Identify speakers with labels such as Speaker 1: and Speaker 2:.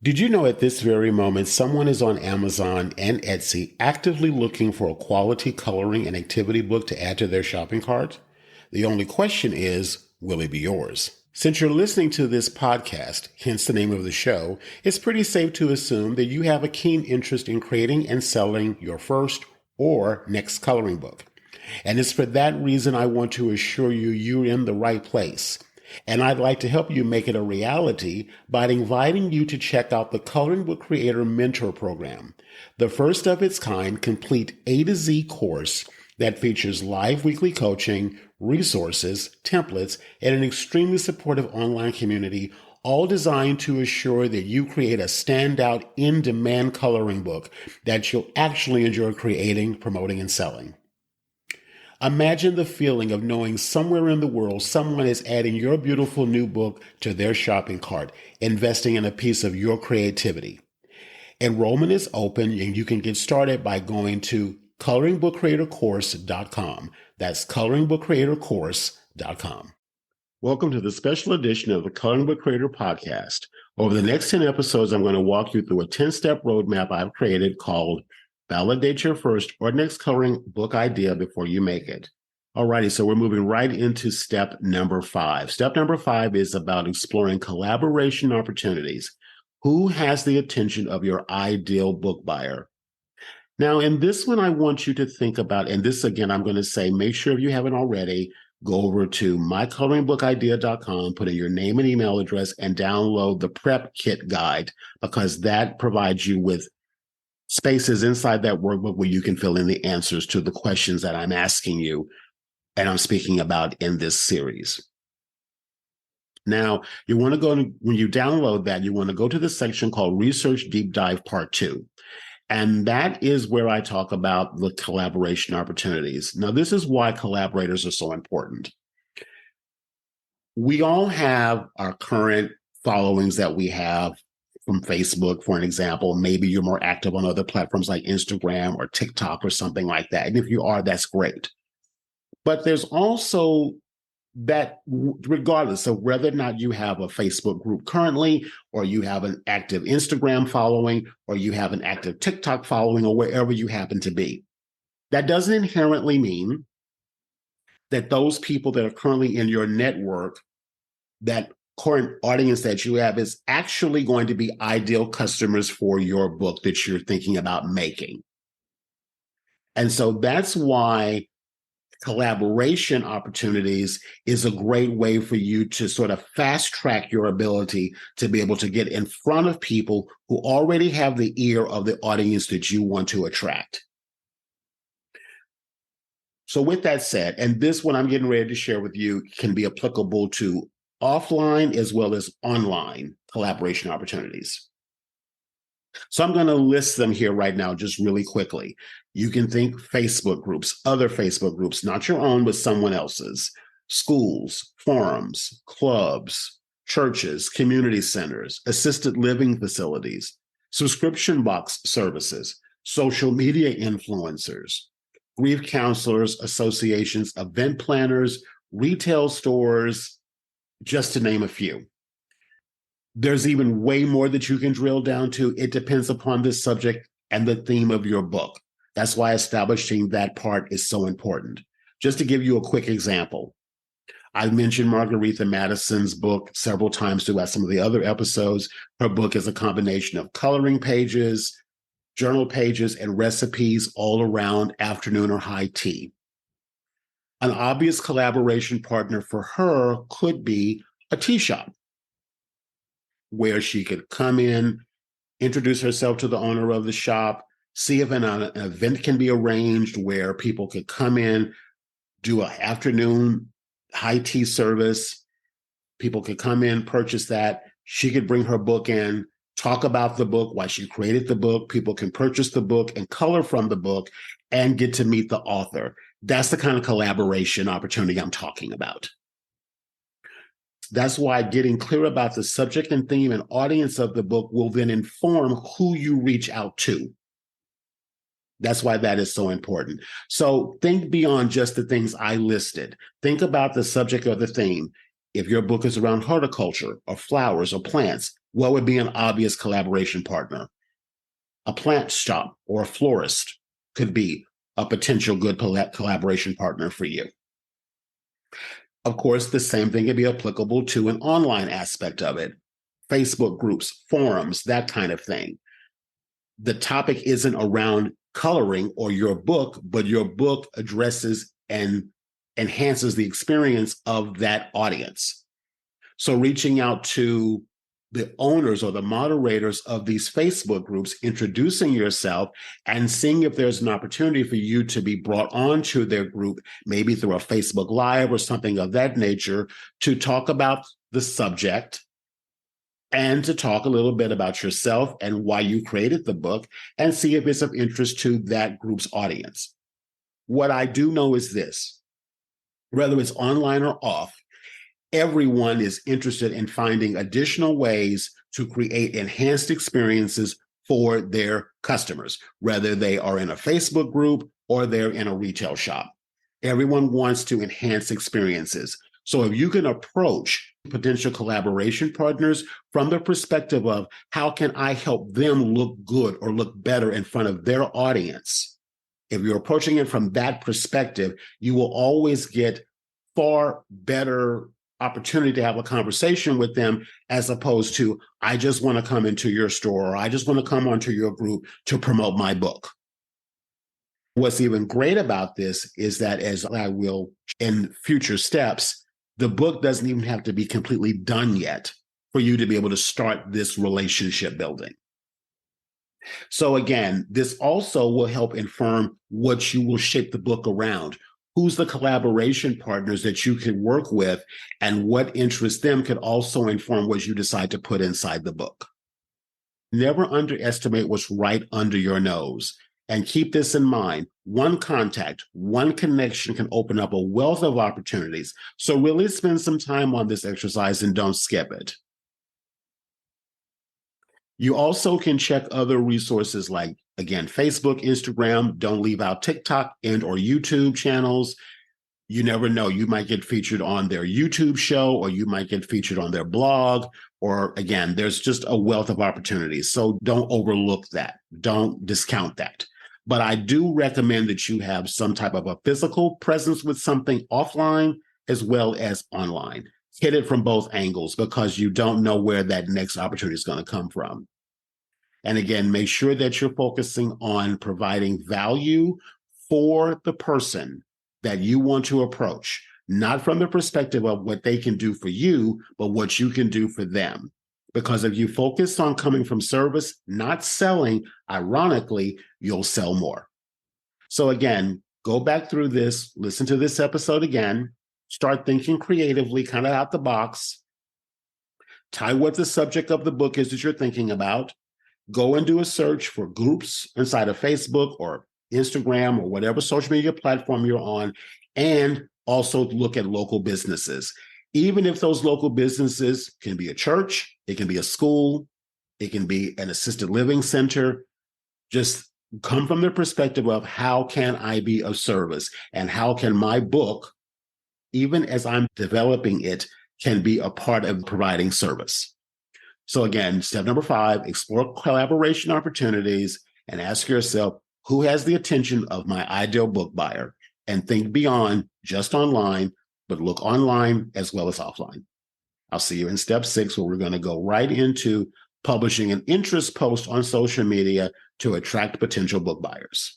Speaker 1: Did you know at this very moment someone is on Amazon and Etsy actively looking for a quality coloring and activity book to add to their shopping cart? The only question is, will it be yours? Since you're listening to this podcast, hence the name of the show, it's pretty safe to assume that you have a keen interest in creating and selling your first or next coloring book. And it's for that reason I want to assure you you're in the right place. And I'd like to help you make it a reality by inviting you to check out the Coloring Book Creator Mentor Program, the first of its kind complete A to Z course that features live weekly coaching, resources, templates, and an extremely supportive online community, all designed to assure that you create a standout in-demand coloring book that you'll actually enjoy creating, promoting, and selling. Imagine the feeling of knowing somewhere in the world someone is adding your beautiful new book to their shopping cart, investing in a piece of your creativity. Enrollment is open and you can get started by going to coloringbookcreatorcourse.com. That's coloringbookcreatorcourse.com. Welcome to the special edition of the Coloring Book Creator Podcast. Over the next 10 episodes, I'm going to walk you through a 10-step roadmap I've created called Validate Your First or Next Coloring Book Idea Before You Make It. Alrighty, so we're moving right into step number 5. Step number 5 is about exploring collaboration opportunities. Who has the attention of your ideal book buyer? Now, in this one, I want you to think about, and this again, I'm going to say, make sure if you haven't already, go over to mycoloringbookidea.com, put in your name and email address, and download the Prep Kit Guide, because that provides you with spaces inside that workbook where you can fill in the answers to the questions that I'm asking you and I'm speaking about in this series. Now, you want to go to, when you download that, you want to go to the section called Research Deep Dive Part 2. And that is where I talk about the collaboration opportunities. Now, this is why collaborators are so important. We all have our current followings that we have from Facebook, for an example. Maybe you're more active on other platforms like Instagram or TikTok or something like that. And if you are, that's great. But there's also that, regardless of whether or not you have a Facebook group currently, or you have an active Instagram following, or you have an active TikTok following, or wherever you happen to be, that doesn't inherently mean that those people that are currently in your network, that current audience that you have, is actually going to be ideal customers for your book that you're thinking about making. And so that's why collaboration opportunities is a great way for you to sort of fast track your ability to be able to get in front of people who already have the ear of the audience that you want to attract. So with that said, and this one I'm getting ready to share with you can be applicable to offline as well as online collaboration opportunities. So I'm going to list them here right now, just really quickly. You can think Facebook groups, other Facebook groups, not your own, but someone else's, schools, forums, clubs, churches, community centers, assisted living facilities, subscription box services, social media influencers, grief counselors, associations, event planners, retail stores, just to name a few. There's even way more that you can drill down to. It depends upon the subject and the theme of your book. That's why establishing that part is so important. Just to give you a quick example, I've mentioned Margaretha Madison's book several times throughout some of the other episodes. Her book is a combination of coloring pages, journal pages, and recipes all around afternoon or high tea. An obvious collaboration partner for her could be a tea shop, where she could come in, introduce herself to the owner of the shop, see if an event can be arranged where people could come in, do an afternoon high tea service. People could come in, purchase that. She could bring her book in, talk about the book, why she created the book. People can purchase the book and color from the book and get to meet the author. That's the kind of collaboration opportunity I'm talking about. That's why getting clear about the subject and theme and audience of the book will then inform who you reach out to. That's why that is so important. So think beyond just the things I listed. Think about the subject or the theme. If your book is around horticulture or flowers or plants, what would be an obvious collaboration partner? A plant shop or a florist could be a potential good collaboration partner for you. Of course, the same thing can be applicable to an online aspect of it. Facebook groups, forums, that kind of thing. The topic isn't around coloring or your book, but your book addresses and enhances the experience of that audience. So reaching out to the owners or the moderators of these Facebook groups, introducing yourself and seeing if there's an opportunity for you to be brought onto their group, maybe through a Facebook Live or something of that nature, to talk about the subject and to talk a little bit about yourself and why you created the book and see if it's of interest to that group's audience. What I do know is this, whether it's online or off, everyone is interested in finding additional ways to create enhanced experiences for their customers, whether they are in a Facebook group or they're in a retail shop. Everyone wants to enhance experiences. So if you can approach potential collaboration partners from the perspective of how can I help them look good or look better in front of their audience, if you're approaching it from that perspective, you will always get far better opportunity to have a conversation with them, as opposed to, I just want to come into your store, or I just want to come onto your group to promote my book. What's even great about this is that, as I will in future steps, the book doesn't even have to be completely done yet for you to be able to start this relationship building. So again, this also will help inform what you will shape the book around. Who's the collaboration partners that you can work with, and what interests them could also inform what you decide to put inside the book. Never underestimate what's right under your nose. And keep this in mind. One contact, one connection can open up a wealth of opportunities. So really spend some time on this exercise and don't skip it. You also can check other resources like, again, Facebook, Instagram. Don't leave out TikTok and or YouTube channels. You never know. You might get featured on their YouTube show, or you might get featured on their blog, or again, there's just a wealth of opportunities. So don't overlook that. Don't discount that. But I do recommend that you have some type of a physical presence with something offline as well as online. Hit it from both angles, because you don't know where that next opportunity is going to come from. And again, make sure that you're focusing on providing value for the person that you want to approach, not from the perspective of what they can do for you, but what you can do for them. Because if you focus on coming from service, not selling, ironically, you'll sell more. So again, go back through this, listen to this episode again, start thinking creatively, kind of out the box, tie what the subject of the book is that you're thinking about, go and do a search for groups inside of Facebook or Instagram or whatever social media platform you're on, and also look at local businesses. Even if those local businesses can be a church, it can be a school, it can be an assisted living center, just come from the perspective of how can I be of service, and how can my book, even as I'm developing it, can be a part of providing service. So again, step number 5, explore collaboration opportunities and ask yourself, who has the attention of my ideal book buyer? And think beyond just online, but look online as well as offline. I'll see you in step 6, where we're going to go right into publishing an interest post on social media to attract potential book buyers.